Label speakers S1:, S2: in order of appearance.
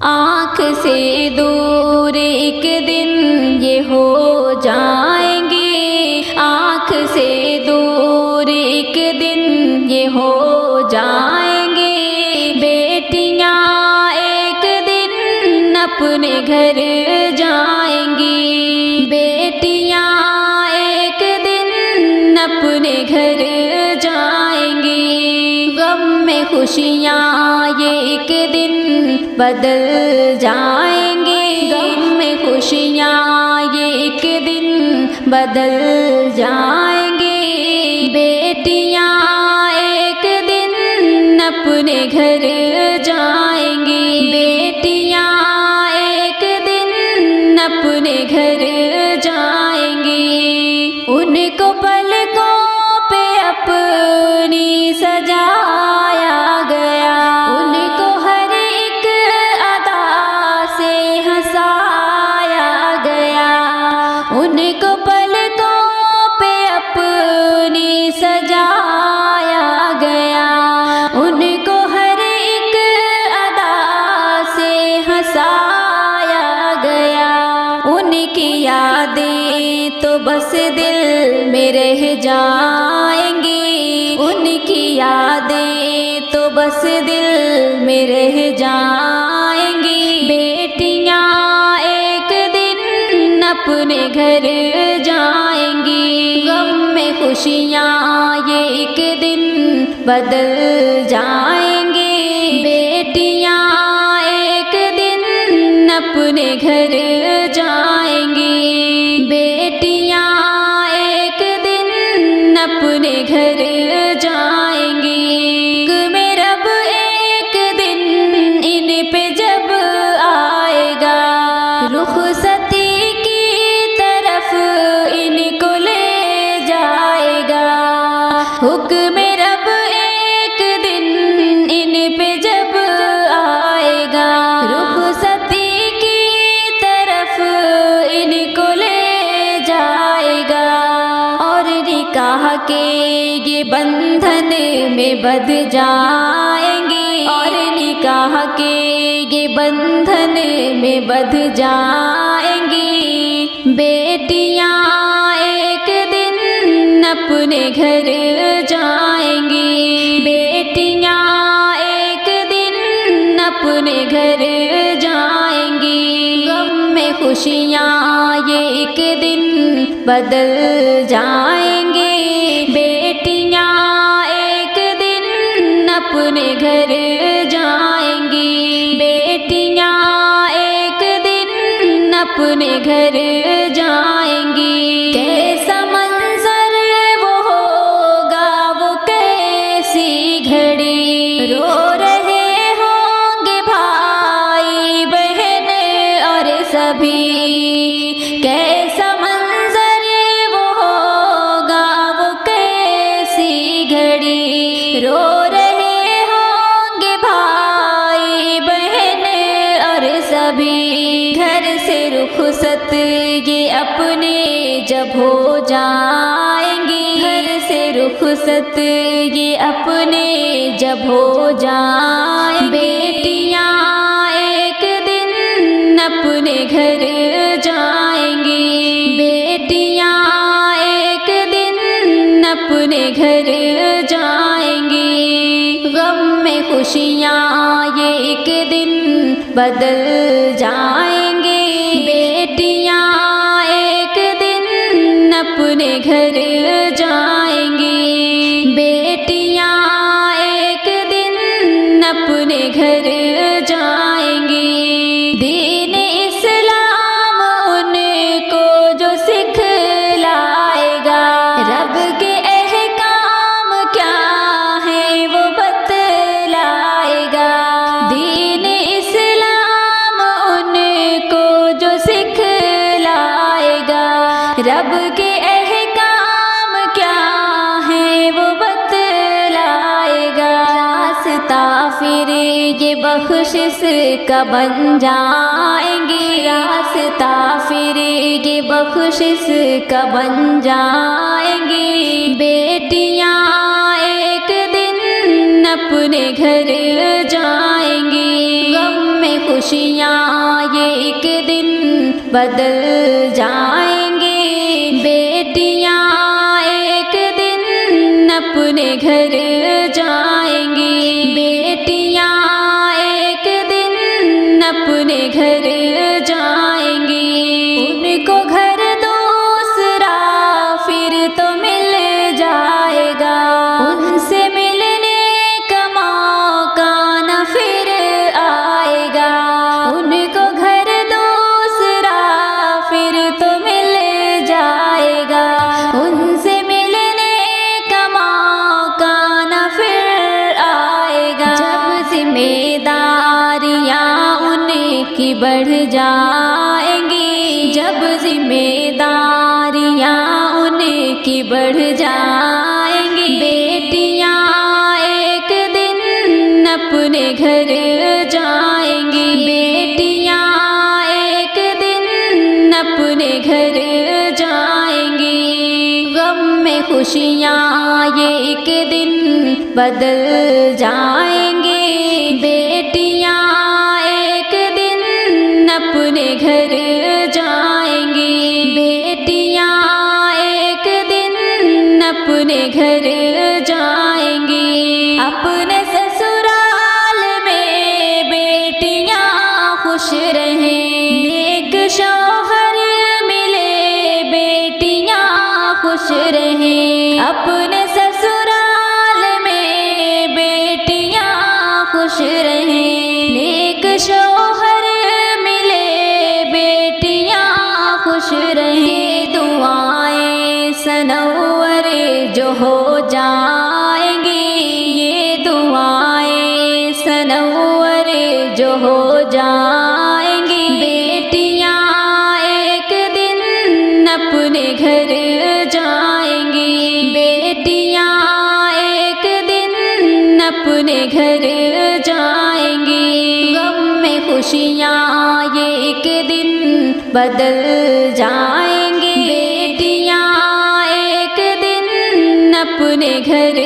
S1: آنکھ سے دور ایک دن یہ ہو جائیں گے، آنکھ سے دور ایک دن یہ ہو جائیں گے، بیٹیاں ایک دن اپنے گھر جائیں گی، بیٹیاں ایک دن اپنے گھر جائیں گی، غم میں خوشیاں یہ ایک دن بدل جائیں گے، غم میں خوشیاں یہ ایک دن بدل جائیں گے، بیٹیاں ایک دن اپنے گھر جائیں گی، بیٹیاں ایک دن اپنے گھر جائیں گی، ان کو پلکوں پہ اپنی سجایا گیا، ان کو ہر ایک ادا سے ہنسایا گیا، ان کو پلکوں پہ اپنی سجایا گیا، ان کو ہر ایک ادا سے ہنسایا گیا، ان کی یادیں تو بس دل میں رہ جائیں گی، ان کی یادیں تو بس دل میں رہ جائیں گی، بیٹیاں ایک دن اپنے گھر جائیں گی، غم میں خوشیاں یہ ایک دن بدل جائیں گی، بیٹیاں ایک دن اپنے گھر جائیں گی، بیٹیاں ایک دن اپنے گھر جائیں گی، میرا رب ایک دن ان پہ جب آئے گا، رخصتی کی طرف ان کو لے جائے گا، حکم رب ایک دن ان پہ جب آئے گا، رخصتی کی طرف ان کو لے جائے گا، اور نکاح کے یہ بندھن میں بندھ جائیں گے، اور نکاح کے یہ بندھن میں بندھ جائیں گی، بیٹیاں ایک دن اپنے گھر جائیں گی، بیٹیاں ایک دن اپنے گھر جائیں گی، غم میں خوشیاں یہ ایک دن بدل جائیں گے، بیٹیاں ایک دن اپنے گھر جائیں گی، بیٹیاں ایک دن اپنے گھر جائیں گی، کیسا منظر وہ ہوگا، وہ کیسی گھڑی، رو رہے ہوں گے بھائی بہن اور سبھی، کیسا منظر وہ ہوگا، وہ کیسی گھڑی، رو رہے ہوں گے بھائی بہن اور سبھی، گھر سے رخصت یہ اپنے جب ہو جائیں گی، گھر سے رخصت یہ اپنے جب ہو جائیں، بیٹیاں ایک دن اپنے گھر جائیں گی، بیٹیاں ایک دن اپنے گھر جائیں گی، غم میں خوشیاں یہ ایک دن بدل جائیں گے، بیٹیاں ایک دن اپنے گھر جائیں گی، بیٹیاں ایک دن اپنے گھر جائیں گی، دین اسلام ان کو جو سکھلائے گا، رب کے احکام کیا ہے وہ بتلائے گا، دین اسلام ان کو جو سکھلائے گا، رب کے احکام کیا ہے وہ بتلائے گا، راستہ پھر یہ بخشش کا بن جائیں گے، راستہ پھر یہ بخشش کا بن جائیں گے، بیٹیاں ایک دن اپنے گھر جائیں گی، غم میں خوشیاں یہ ایک دن بدل جائیں گے، بیٹیاں ایک دن اپنے گھر جائیں گی، بیٹیاں ایک دن اپنے گھر جائیں گی، ان کو گھر دوسرا پھر تو مل جائے گا، ان سے ملنے کا موقع نہ پھر آئے گا، ان کو گھر دوسرا پھر تو مل جائے گا، ان سے ملنے کا موقع نہ پھر آئے گا، جب ذمہ داریاں ان کی بڑھ جائیں گی، جب ذمہ داریاں ان کی بڑھ جائیں گی، بیٹیاں ایک دن اپنے گھر جائیں گی، بیٹیاں ایک دن اپنے گھر جائیں گی، غم میں خوشیاں یہ ایک دن بدل جائیں گے، بیٹیاں ایک دن اپنے گھر جائیں گی، بیٹیاں ایک دن اپنے گھر جائیں گی، اپنے سسرال میں بیٹیاں خوش رہیں، نیک شوہر ملے بیٹیاں خوش رہیں، اپنے سسرال میں بیٹیاں خوش رہیں، نیک شوہر ملے بیٹیاں خوش رہیں، دعائیں سنور جو ہو جائیں گی، یہ دعائیں سنور جو ہو جائیں گی، بیٹیاں ایک دن اپنے گھر جائیں گی، بیٹیاں ایک دن اپنے گھر جائیں گی، غم میں خوشیاں یہ ایک دن بدل جائیں گی، بیٹیاں ایک دن اپنے گھر